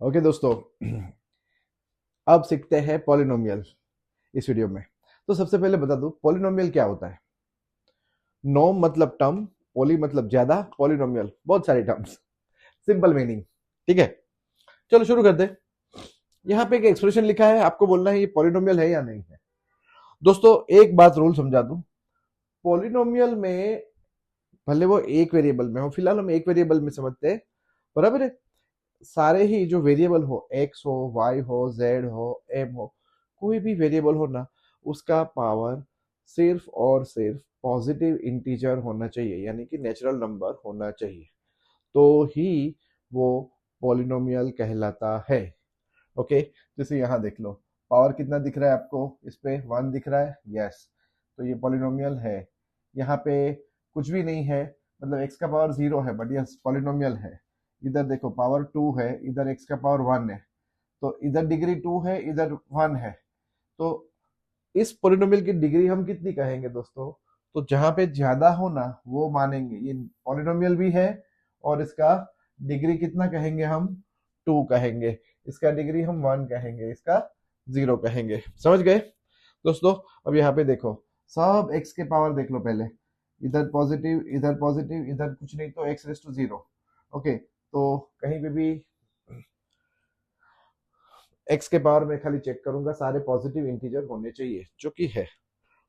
Okay दोस्तों, अब सीखते हैं पॉलिनोमियल इस वीडियो में। तो सबसे पहले बता दूं पॉलिनोमियल क्या होता है। नॉम मतलब टर्म, पॉली मतलब ज्यादा, पॉलिनोमियल बहुत सारे टर्म्स, सिंपल मीनिंग। ठीक है, चलो शुरू करते हैं। यहाँ पे एक एक्सप्रेशन लिखा है, आपको बोलना है ये पॉलिनोमियल है या नहीं है। दोस्तों एक बात रूल समझा दूं, पॉलिनोमियल में भले वो एक वेरिएबल में हो, फिलहाल हम एक वेरिएबल में समझते हैं, बराबर है। सारे ही जो वेरिएबल हो, एक्स हो, वाई हो, जेड हो, एम हो, कोई भी वेरिएबल हो ना, उसका पावर सिर्फ और सिर्फ पॉजिटिव इंटीजर होना चाहिए, यानी कि नेचुरल नंबर होना चाहिए, तो ही वो पॉलिनोमियल कहलाता है। ओके, जैसे यहाँ देख लो, पावर कितना दिख रहा है आपको, इस पे 1 दिख रहा है, यस, तो ये पॉलिनोमियल है। यहाँ पे कुछ भी नहीं है, मतलब x का पावर 0 है, बट यस पॉलिनोमियल है। इधर देखो पावर 2 है, इधर x का पावर 1 है, तो इधर डिग्री 2 है, इधर 1 है, तो इस पॉलिनोमियल की डिग्री हम कितनी कहेंगे दोस्तों। तो जहां पे ज्यादा हो ना वो मानेंगे, ये पॉलिनोमियल भी है, और इसका डिग्री कितना कहेंगे हम, 2 कहेंगे, इसका डिग्री हम 1 कहेंगे, इसका 0 कहेंगे। समझ गए दोस्तों। अब यहाँ पे देखो, सब x के पावर देख लो पहले, इधर पॉजिटिव, इधर पॉजिटिव, इधर कुछ नहीं, तो x रेस टू 0। ओके, तो कहीं पे भी x के पावर में खाली चेक करूंगा, सारे पॉजिटिव इंटीजर होने चाहिए, जो कि है,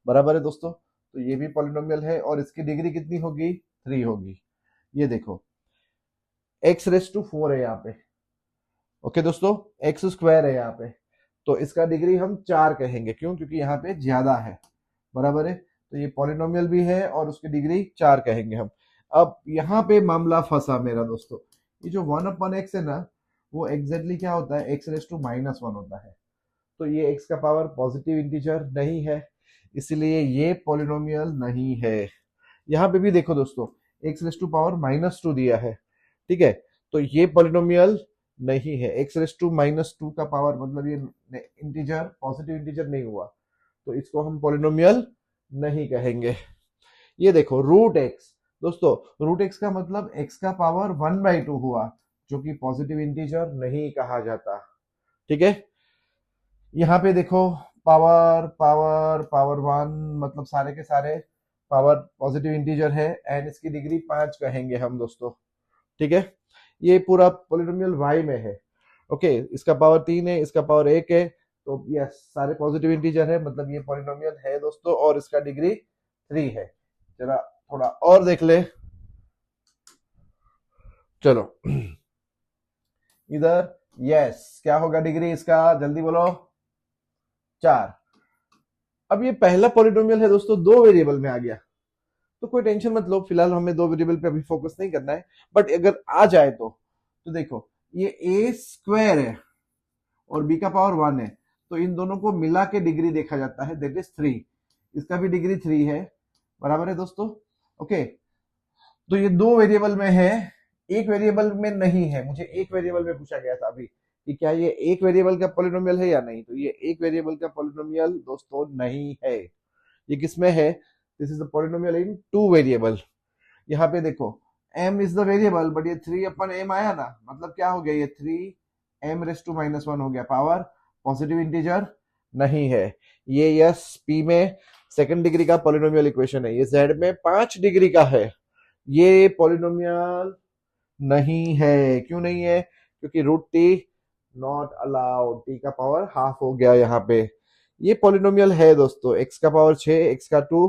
बराबर है दोस्तों। तो ये भी पॉलिनोमियल है, और इसकी डिग्री कितनी होगी, 3 होगी। ये देखो x रेस टू 4 है यहाँ पे। ओके दोस्तों, एक्स स्क्वायर है यहाँ पे, तो इसका डिग्री हम 4 कहेंगे, क्यों, क्योंकि यहाँ पे ज्यादा है, बराबर है। तो ये पॉलिनोमियल भी है, और उसकी डिग्री 4 कहेंगे हम। अब यहाँ पे मामला फंसा मेरा दोस्तों, ये जो 1/x है ना, वो एग्जैक्टली क्या होता है, x रेस टू -1 होता है। तो ये x का पावर पॉजिटिव इंटीजर नहीं है, इसलिए ये पॉलिनोमियल नहीं है। यहाँ पे भी देखो दोस्तों, x रेस टू पावर -2 दिया है, ठीक है, तो ये पॉलिनोमियल नहीं है। x रेस टू -2 का पावर मतलब ये इंटीजर, पॉजिटिव इंटीजर नहीं हुआ, तो इसको हम पॉलिनोमियल नहीं कहेंगे। ये देखो रूट एक्स, दोस्तों रूट एक्स का मतलब x का पावर 1/2 हुआ, जो कि पॉजिटिव इंटीजर नहीं कहा जाता। ठीक है, यहाँ पे देखो, पावर पावर पावर 1, मतलब सारे के सारे पावर पॉजिटिव इंटीजर है, एंड इसकी डिग्री 5 कहेंगे हम दोस्तों। ठीक है, ये पूरा पॉलिनोमियल y में है। ओके, इसका पावर 3 है, इसका पावर 1 है, तो यस सारे पॉजिटिव इंटीजर है, मतलब ये पॉलिनोमियल है दोस्तों, और इसका डिग्री 3 है। जरा थोड़ा और देख ले, चलो इधर, यस क्या होगा डिग्री इसका, जल्दी बोलो, 4। अब ये पहला पॉलिनोमियल है दोस्तों, 2 वेरिएबल में आ गया, तो कोई टेंशन मत लो, फिलहाल हमें 2 वेरिएबल पे अभी फोकस नहीं करना है। बट अगर आ जाए तो देखो, ये ए स्क्वायर है और बी का पावर 1 है, तो इन दोनों को मिला के डिग्री देखा जाता है, दैट इज 3। इसका भी डिग्री 3 है, बराबर है दोस्तों। ओके, तो ये 2 वेरिएबल में है, एक वेरिएबल में नहीं है। मुझे एक वेरिएबल में पूछा गया था अभी कि क्या ये एक वेरिएबल का पॉलिनोमियल है या नहीं, तो ये एक वेरिएबल का पॉलिनोमियल दोस्तों नहीं है। ये किसमें है, this is the polynomial in 2 variable. यहाँ पे देखो, m is the variable, but ये 3/m आया ना, मतलब क्या हो गया, ये 3m⁻⁻1 हो गया, पावर पॉजिटिव इंटीजर नहीं है। ये यस p में सेकंड डिग्री का पॉलिनोमियल इक्वेशन है, ये z में 5 डिग्री का है, ये पॉलिनोमियल नहीं है। क्यों नहीं है, क्योंकि root T not allowed, T का पावर हाफ हो गया यहाँ पे। ये पॉलिनोमियल है दोस्तों, x का पावर 6, x का 2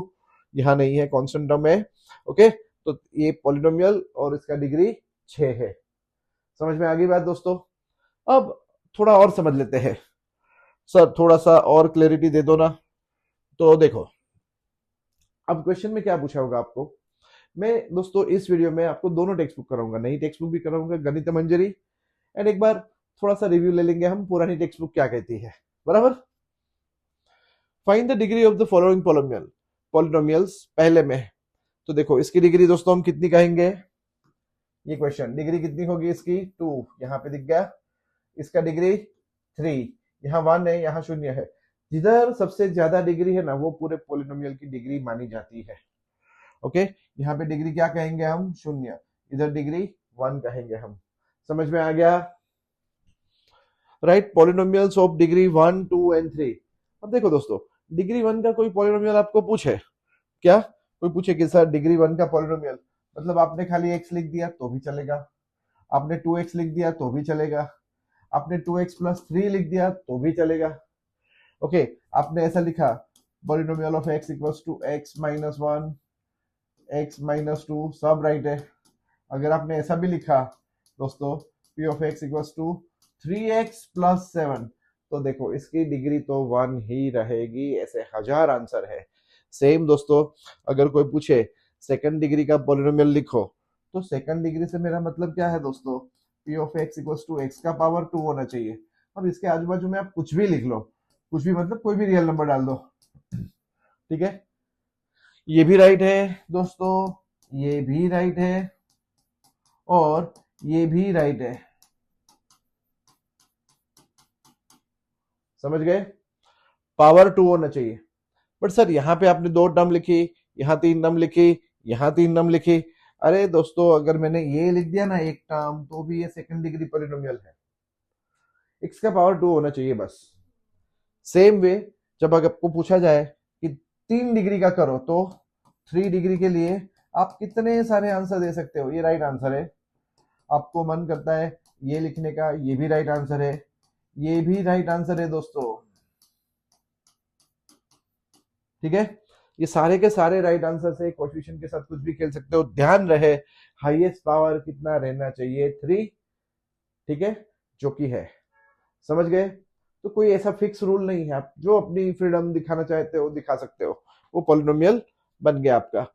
यहाँ नहीं है, कांस्टेंट टर्म है। ओके, तो ये पॉलिनोमियल और इसका डिग्री 6 है। समझ में आ गई बात दोस्तों। अब थोड़ा और समझ लेते हैं, सर थोड़ा सा और क्लैरिटी दे दो ना। तो देखो, अब क्वेश्चन में क्या पूछा होगा आपको। मैं दोस्तों इस वीडियो में आपको दोनों टेक्स्ट बुक कराऊंगा, नई टेक्स्ट बुक भी कराऊंगा, गणित मंजरी, एंड एक बार थोड़ा सा रिव्यू ले लेंगे हम, पुरानी टेक्स्ट बुक क्या कहती है, बराबर। Find the degree of the following polynomials पहले में, तो देखो इसकी डिग्री दोस्तों हम कितनी कहेंगे, ये क्वेश्चन, डिग्री कितनी होगी इसकी, 2, यहाँ पे दिख गया। इसका डिग्री 3, यहाँ 1 है, यहाँ 0 है। जिधर सबसे ज्यादा डिग्री है ना, वो पूरे पॉलिनोमियल की डिग्री मानी जाती है। ओके, यहाँ पे डिग्री क्या कहेंगे हम, 0, इधर डिग्री 1 कहेंगे हम। समझ में आ गया। Right polynomials of degree 1 2 and 3। अब देखो दोस्तों, डिग्री 1 का कोई पॉलिनोमियल आपको पूछे क्या, कोई पूछे कि सर डिग्री 1 का पॉलिनोमियल, मतलब आपने खाली x लिख दिया तो भी चलेगा, आपने 2x लिख दिया तो भी चलेगा, आपने 2x प्लस 3 लिख दिया तो भी चलेगा। ओके, आपने ऐसा लिखा polynomial of x equals to x minus 1 x minus 2, सब राइट है। अगर आपने ऐसा भी लिखा दोस्तों p of x equals to 3x plus 7, तो देखो इसकी डिग्री तो 1 ही रहेगी, ऐसे हजार आंसर है। सेम दोस्तों, अगर कोई पूछे सेकंड डिग्री का पॉलिनोमियल लिखो, तो सेकंड डिग्री से मेरा मतलब क्या है दोस्तों, p of x equals to x का पावर 2 होना चाहिए। अब इसके आजू बाजू में आप कुछ भी लिख लो, कुछ भी मतलब कोई भी रियल नंबर डाल दो, ठीक है। ये भी राइट है दोस्तों, ये भी राइट है और ये भी राइट है, समझ गए, पावर 2 होना चाहिए। बट सर यहाँ पे आपने 2 टर्म लिखी, यहाँ 3 टर्म लिखी, यहाँ 3 टर्म लिखी। अरे दोस्तों, अगर मैंने ये लिख दिया ना एक टर्म, तो भी ये सेकंड डिग्री पॉलिनोमियल है, x का पावर 2 होना चाहिए बस। सेम वे जब अगर आपको पूछा जाए कि 3 डिग्री का करो, तो 3 डिग्री के लिए आप कितने सारे आंसर दे सकते हो, ये राइट आंसर है। आपको मन करता है ये लिखने का, ये भी राइट आंसर है, ये भी राइट आंसर है दोस्तों, ठीक है। ये सारे के सारे राइट आंसर से कोएफिशिएंट के साथ कुछ भी खेल सकते हो। ध्यान रहे हाईएस्ट पावर कितना रहना चाहिए, 3, ठीक है, जो कि है, समझ गए। तो कोई ऐसा फिक्स रूल नहीं है, आप जो अपनी फ्रीडम दिखाना चाहते हो दिखा सकते हो, वो पॉलिनोमियल बन गया आपका।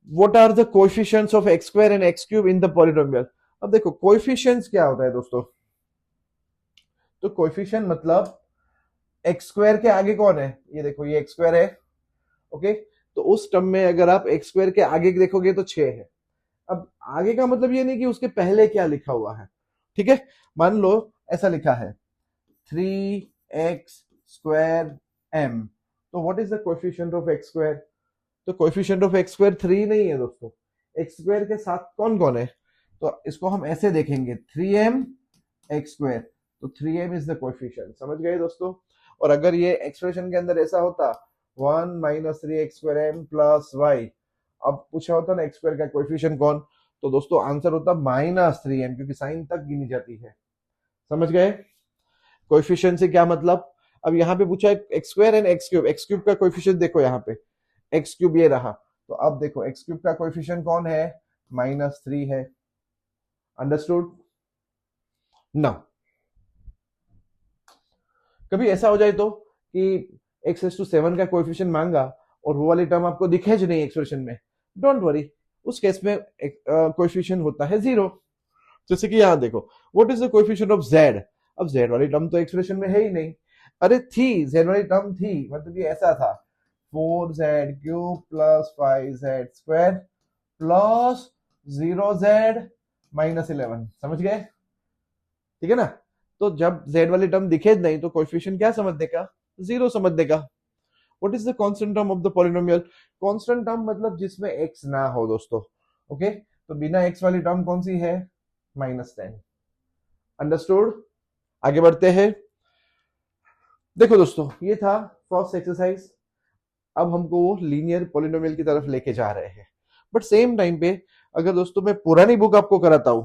What are the coefficients of x square and x cube in the polynomial. अब देखो कोएफिशिएंट्स क्या होता है दोस्तों, तो कोएफिशिएंट मतलब एक्स स्क्वायर के आगे कौन है, ये देखो ये एक्स स्क्वायर है, ओके। तो उस टर्म में अगर आप एक्स स्क्वायर के आगे देखोगे तो 6 है। अब आगे का मतलब ये नहीं कि उसके पहले क्या लिखा हुआ है, ठीक है। मान लो ऐसा लिखा है 3x स्क्वायर m, तो what is the coefficient of x square, तो कोएफिशिएंट ऑफ x स्क्वायर 3 नहीं है दोस्तों, x स्क्वायर के साथ कौन कौन है, तो इसको हम ऐसे देखेंगे 3m x स्क्वायर, तो 3m इज द कोएफिशिएंट, समझ गए दोस्तों। और अगर ये एक्सप्रेशन के अंदर ऐसा होता 1 minus 3x square m plus y, अब पूछा होता ना x स्क्वायर का कोएफिशिएंट कौन, तो दोस्तों आंसर होता -3m, क्योंकि साइन तक गिनी जाती है, समझ गए। कोएफिशिएंट से क्या मतलब, अब यहाँ पे पूछा है x square and x cube का कोएफिशिएंट देखो, यहाँ पे एक्स क्यूब ये रहा, तो अब देखो एक्स क्यूब का कोएफिशिएंट कौन है, -3 है, अंडरस्टूड ना। कभी ऐसा हो जाए तो कि x⁷7 का कोएफिशिएंट मांगा और वो वाली टर्म आपको दिखे नहीं एक्सप्रेशन में, डोंट वरी, उस केस में कोएफिशिएंट होता है 0। जैसे कि यहां देखो what is the coefficient of z, अब z वाली टर्म तो एक्सप्रेशन में है ही नहीं, अरे थी z वाली टर्म थी, मतलब ये ऐसा था 4z³ plus 5z² plus 0z minus 11, समझ गए, ठीक है ना। तो जब z वाली टर्म दिखे नहीं तो कोएफिशिएंट क्या समझ देगा, 0 समझ देगा। What is the constant term of the polynomial, constant term मतलब जिसमें x ना हो दोस्तों, ओके। तो बिना x वाली टर्म कौन सी है, -10, अंडरस्टूड। आगे बढ़ते हैं, देखो दोस्तों ये था फर्स्ट एक्सरसाइज, अब हमको वो लीनियर पॉलिनोमियल की तरफ लेके जा रहे हैं। बट सेम टाइम पे अगर दोस्तों मैं पुरानी बुक आपको कराता हूं,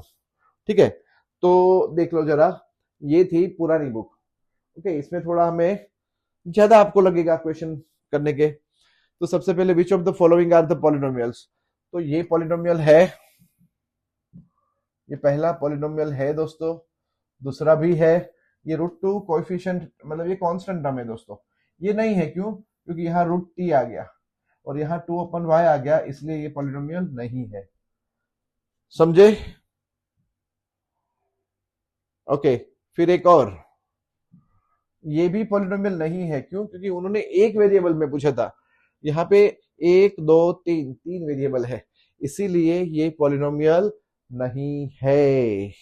ठीक है, तो देख लो जरा, ये थी पुरानी बुक, ओके। इसमें थोड़ा हमें ज्यादा आपको लगेगा क्वेश्चन करने के। तो सबसे पहले which of the following are the polynomials, तो ये पॉलिनोमियल है, ये पहला पॉलिनोमियल है दोस्तों, दूसरा भी है, ये √2 कोएफिशिएंट मतलब ये कांस्टेंट टर्म है दोस्तों, ये नहीं है, क्यों, क्योंकि यहाँ √t आ गया और यहाँ 2/y आ गया, इसलिए ये पॉलिनोमियल नहीं है, समझे, ओके। फिर एक और, ये भी पॉलिनोमियल नहीं है, क्यों, क्योंकि उन्होंने एक वेरिएबल में पूछा था, यहाँ पे 1 2 3 वेरिएबल है, इसीलिए ये पॉलिनोमियल नहीं है,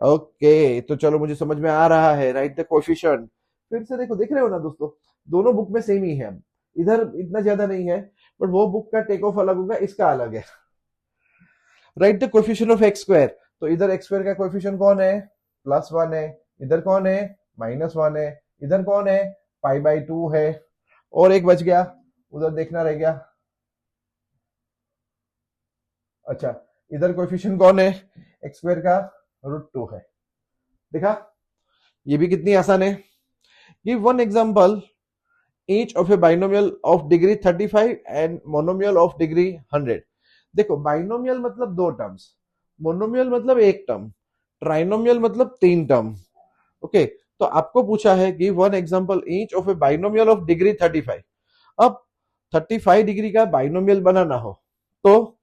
ओके। तो चलो मुझे समझ में आ रहा है, राइट द कोएफिशिएंट। फिर से देखो, देख रहे हो ना दोस्तों, दोनों बुक में सेम ही है, इधर इतना ज्यादा नहीं है, बट वो बुक का टेक ऑफ अलग होगा, इसका अलग है। Right the coefficient of x square, तो इधर x स्क्वायर का कोएफिशिएंट कौन है, +1 है, इधर कौन है -1 है, इधर कौन है π/2 है, और एक बच गया, उधर देखना रह गया। अच्छा, इधर कोएफिशिएंट कौन है x² का √2 है। देखा, ये भी कितनी आसान है। Give one example each of a binomial of degree 35 and monomial of degree 100। देखो, बाइनोमियल मतलब दो टर्म्स, मोनोमियल मतलब एक टर्म, ट्राइनोमियल मतलब तीन टर्म। ओके, तो आपको पूछा है give one example each of A binomial of degree 35। अब 35 डिग्री का बाइनोमियल बनाना हो तो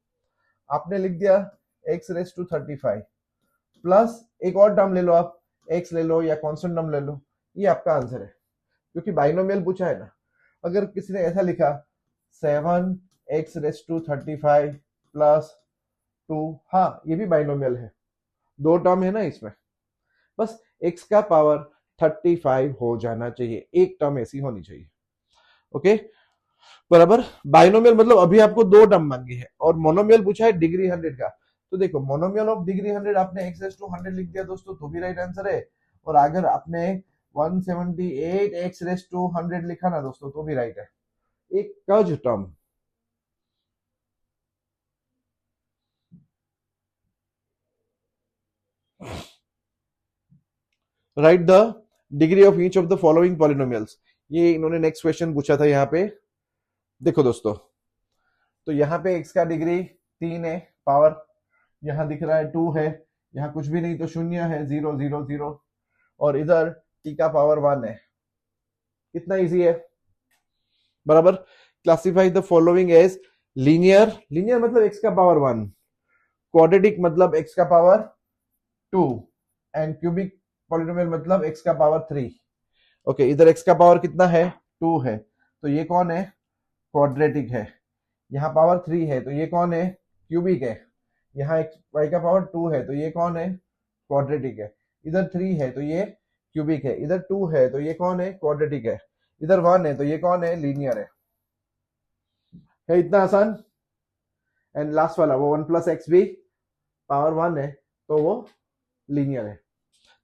आपने लिख दिया x⁵35 प्लस एक और टर्म ले लो, आप x ले लो या कांस्टेंट टर्म ले लो, ये आपका आंसर है, क्योंकि बाइनोमियल पूछा है ना। अगर किसी ने ऐसा लिखा 7x⁵35 प्लस 2, हाँ ये भी बाइनोमियल है, दो टर्म है ना इसमें, बस x का पावर 35 हो जाना चाहिए, एक टर्म ऐसी होनी चाहिए। ओके, बराबर। बाइनोमियल मतलब अभी आपको दो टर्म मांगी है, और मोनोमियल पूछा है डिग्री 100 का। तो देखो, मोनोमियल ऑफ डिग्री 100 आपने x⁵100 लिख दिया दोस्तों, तो भी राइट आंसर है। और अगर आपने 178x⁵100 लिखा ना दोस्तों, तो भी राइट है। एक कज term, right the degree of each of the following polynomials. ये इन्होंने नेक्स्ट क्वेश्चन पूछा था यहाँ पे। देखो दोस्तों, तो यहाँ पे x का डिग्री 3 है, पावर यहाँ दिख रहा है 2 है, यहाँ कुछ भी नहीं तो 0 है, 0 0 0, और इधर t का पावर 1 है। कितना इजी है, बराबर। Classify the following as linear, linear मतलब x का पावर 1, क्वाड्रेटिक मतलब x का पावर 2, एंड क्यूबिक पॉलिनोमियल मतलब x का पावर 3। ओके, इधर x का पावर कितना है 2 है, तो ये कौन है क्वाड्रेटिक है। यहाँ पावर 3 है, तो ये कौन है क्यूबिक है। यहाँ y का पावर 2 है, तो ये कौन है क्वाड्रेटिक है। इधर 3 है तो ये क्यूबिक है, इधर 2 है तो ये कौन है क्वाड्रेटिक है, इधर 1 है तो ये कौन है लीनियर है। इतना आसान। एंड लास्ट वाला वो 1 + x भी पावर 1 है, तो वो लीनियर है।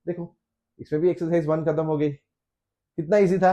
देखो, इसमें भी एक्सरसाइज 1 खत्म हो गई। कितना इजी था।